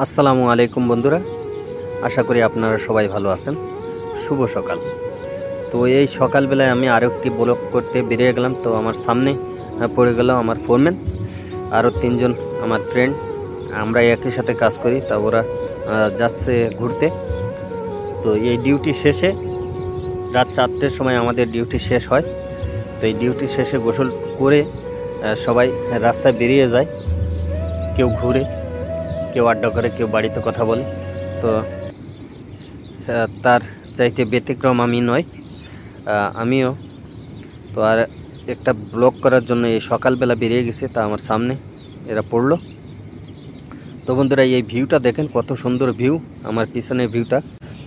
আসসালামু আলাইকুম বন্ধুরা, আশা করি আপনারা সবাই ভালো আছেন। শুভ সকাল। তো এই সকালবেলায় আমি আরও একটি ব্লগ করতে বেরিয়ে গেলাম। তো আমার সামনে পড়ে গেল আমার ফোরম্যান, আরও তিনজন আমার ফ্রেন্ড। আমরা একই সাথে কাজ করি। তা ওরা যাচ্ছে ঘুরতে। তো এই ডিউটি শেষে রাত 4টের সময় আমাদের ডিউটি শেষ হয়। তো এই ডিউটি শেষে গোসল করে সবাই রাস্তায় বেরিয়ে যায়। কেউ ঘুরে, কেউ আড্ডা করে, কেউ বাড়িতে কথা বলে। তো তার চাইতে ব্যতিক্রম আমি নয়, আমিও তো আর একটা ব্লগ করার জন্য এই সকালবেলা বেরিয়ে গেছে। তা আমার সামনে এরা পড়লো। তো বন্ধুরা, এই ভিউটা দেখেন, কত সুন্দর ভিউ, আমার পিছনের ভিউটা।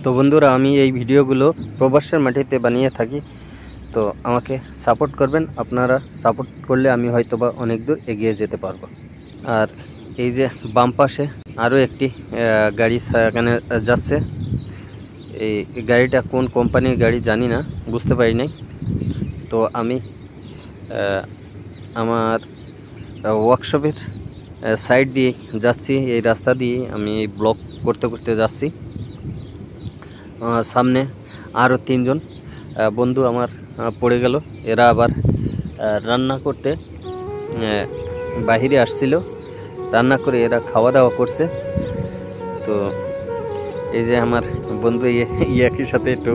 তো বন্ধুরা, আমি এই ভিডিওগুলো প্রবাসের মাটিতে বানিয়ে থাকি। তো আমাকে সাপোর্ট করবেন। আপনারা সাপোর্ট করলে আমি হয়তোবা অনেক দূর এগিয়ে যেতে পারবো। আর এই যে বাম পাশে আরও একটি গাড়ি এখানে যাচ্ছে। এই গাড়িটা কোন কোম্পানির গাড়ি জানি না, বুঝতে পারি নাই। তো আমি আমার ওয়ার্কশপের সাইড দিয়ে যাচ্ছি। এই রাস্তা দিয়ে আমি এই ব্লগ করতে করতে যাচ্ছি। সামনে আরও তিনজন বন্ধু আমার পড়ে গেল। এরা আবার রান্না করতে বাহিরে আসছিল। রান্না করে এরা খাওয়া দাওয়া করছে। তো এই যে আমার বন্ধু একই সাথে একটু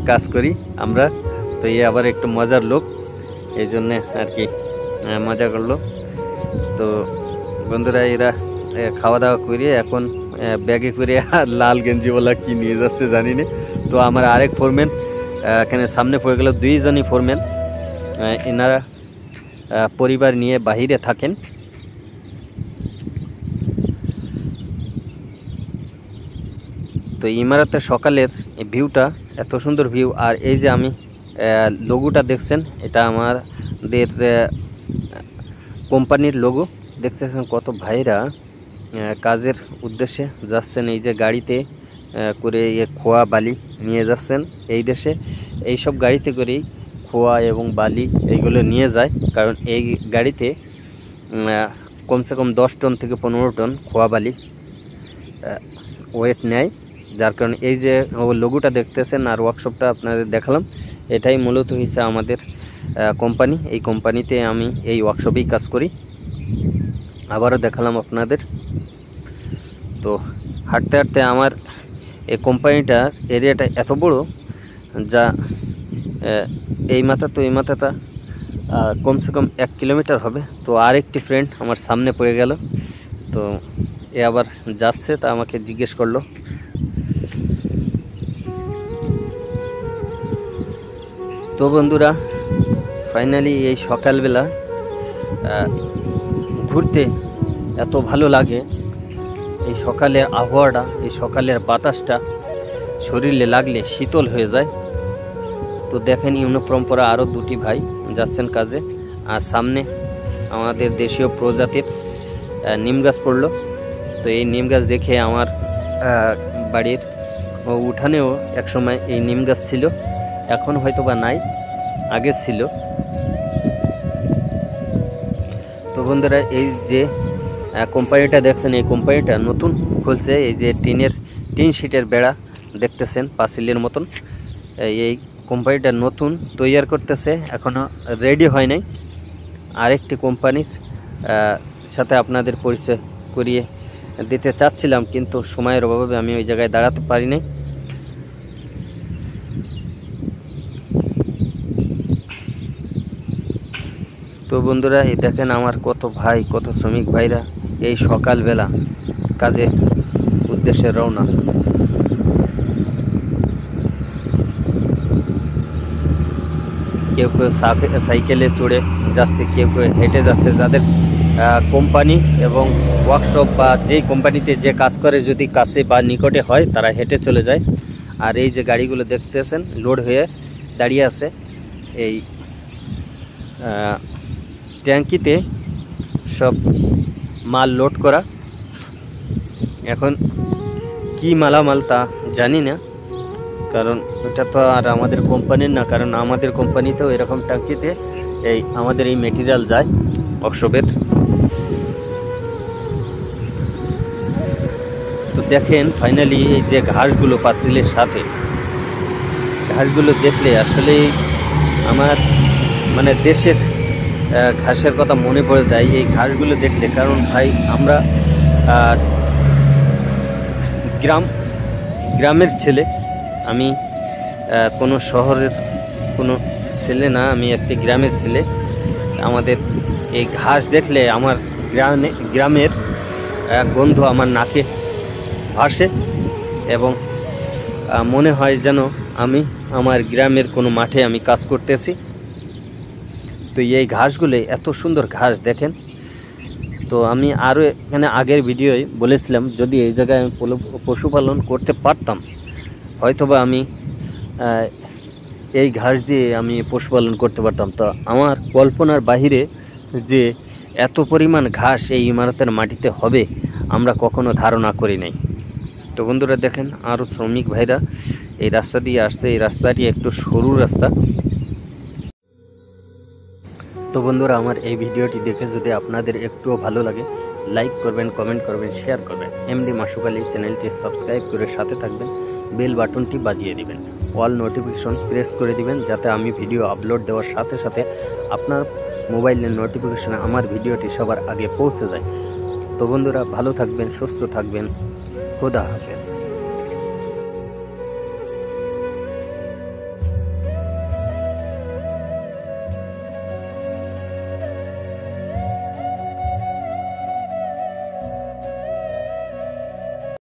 কাজ করি আমরা। তো আবার একটু মজার লোক, এই জন্যে আর কি মজা করলো। তো বন্ধুরা, এরা খাওয়া দাওয়া করে এখন ব্যাগে করে লাল গেঞ্জিওয়ালা কি নিয়ে যাচ্ছে জানি না। তো আমার আরেক ফোরম্যান এখানে সামনে পড়ে গেল। দুইজনই ফোরম্যান, এনারা পরিবার নিয়ে বাহিরে থাকেন। তো ইমারতের সকালের এই ভিউটা এত সুন্দর ভিউ। আর এই যে আমি লোগোটা দেখছেন, এটা আমাদের কোম্পানির লোগো। দেখতেছেন কত ভাইরা কাজের উদ্দেশ্যে যাচ্ছেন। এই যে গাড়িতে করে খোয়া বালি নিয়ে যাচ্ছেন। এই দেশে এইসব গাড়িতে করেই খোয়া এবং বালি এইগুলো নিয়ে যায়। কারণ এই গাড়িতে কমসে কম 10 টন থেকে 15 টন খোয়া বালি ওয়েট নেয়। যার কারণে এই যে লোগোটা দেখতেছেন আর ওয়ার্কশপটা আপনাদের দেখালাম, এটাই মূলত হচ্ছে আমাদের কোম্পানি। এই কোম্পানিতে আমি এই ওয়ার্কশপেই কাজ করি। আবারও দেখালাম আপনাদের। তো হাঁটতে হাঁটতে আমার এই কোম্পানিটার এরিয়াটা এত বড়, যা এই মাথা তো এই মাথাটা কমসে কম 1 কিলোমিটার হবে। তো আরেকটি ফ্রেন্ড আমার সামনে পড়ে গেল। তো এ আবার যাচ্ছে, তা আমাকে জিজ্ঞেস করলো। তো বন্ধুরা, ফাইনালি এই সকালবেলা ঘুরতে এত ভালো লাগে। এই সকালের আবহাওয়াটা, এই সকালের বাতাসটা শরীরে লাগলে শীতল হয়ে যায়। তো দেখেন, ইউনিফর্ম পরা আরও দুটি ভাই যাচ্ছেন কাজে। আর সামনে আমাদের দেশীয় প্রজাতির নিম গাছ পড়লো। তো এই নিম গাছ দেখে আমার বাড়ির উঠানেও একসময় এই নিম গাছ ছিল, এখন হয়তো বা নাই, আগে ছিল। তো বন্ধুরা, এই যে কোম্পানিটা দেখছেন, এই কোম্পানিটা নতুন খুলছে। এই যে টিন শিটের বেড়া দেখতেছেন, পাঁচিলের মতন। এই কোম্পানিটা নতুন তৈরি করতেছে, এখনও রেডি হয় নাই। আরেকটি কোম্পানির সাথে আপনাদের পরিচয় করিয়ে দিতে চাচ্ছিলাম, কিন্তু সময়ের অভাবে আমি ওই জায়গায় দাঁড়াতে পারি নাই। তো বন্ধুরা, এই দেখেন আমার কত ভাই, কত শ্রমিক ভাইরা এই সকালবেলা কাজে উদ্দেশ্যে রওনা। কেউ কেউ সাইকেলে চড়ে যাচ্ছে, কেউ কেউ হেঁটে যাচ্ছে। যাদের কোম্পানি এবং ওয়ার্কশপ বা যেই কোম্পানিতে যে কাজ করে যদি কাছে বা নিকটে হয়, তারা হেঁটে চলে যায়। আর এই যে গাড়িগুলো দেখতেছেন লোড হয়ে দাঁড়িয়ে আছে, এই ট্যাঙ্কিতে সব মাল লোড করা। এখন কি মালামাল তা জানি না, কারণ এটা তো আর আমাদের কোম্পানির না। কারণ আমাদের কোম্পানিতেও এরকম ট্যাঙ্কিতে আমাদের এই মেটেরিয়াল যায় ওয়ার্কশপের। তো দেখেন ফাইনালি এই যে ঘাসগুলো পাঁচিলের সাথে, ঘাসগুলো দেখলে আসলে আমার মানে দেশের ঘাসের কথা মনে পড়ে যায় এই ঘাসগুলো দেখলে। কারণ ভাই আমরা গ্রামের ছেলে, আমি কোনো শহরের কোনো ছেলে না, আমি একটি গ্রামের ছেলে। আমাদের এই ঘাস দেখলে আমার গ্রামের গন্ধ আমার নাকে ভাসে এবং মনে হয় যেন আমি আমার গ্রামের কোনো মাঠে আমি কাজ করতেছি। তো এই ঘাসগুলো এত সুন্দর ঘাস দেখেন। তো আমি আরও এখানে আগের ভিডিওয় বলেছিলাম যদি এই জায়গায় আমি পশুপালন করতে পারতাম হয়তোবা আমি এই ঘাস দিয়ে আমি পশুপালন করতে পারতাম। তো আমার কল্পনার বাহিরে যে এত পরিমাণ ঘাস এই ইমারতের মাটিতে হবে আমরা কখনো ধারণা করি নাই। তো বন্ধুরা দেখেন আরও শ্রমিক ভাইরা এই রাস্তা দিয়ে আসছে। এই রাস্তাটি একটু সরু রাস্তা। তো বন্ধুরা আমার এই ভিডিওটি দেখে যদি আপনাদের একটুও ভালো লাগে লাইক করবেন, কমেন্ট করবেন, শেয়ার করবেন। এমডি মাসুক আলী চ্যানেলটি সাবস্ক্রাইব করে সাথে থাকবেন, বেল বাটনটি বাজিয়ে দিবেন, অল নোটিফিকেশন প্রেস করে দিবেন যাতে আমি ভিডিও আপলোড দেওয়ার সাথে সাথে আপনার মোবাইলের নোটিফিকেশনে আমার ভিডিওটি সবার আগে পৌঁছে যায়। তো বন্ধুরা ভালো থাকবেন, সুস্থ থাকবেন, খোদা হাফেজ।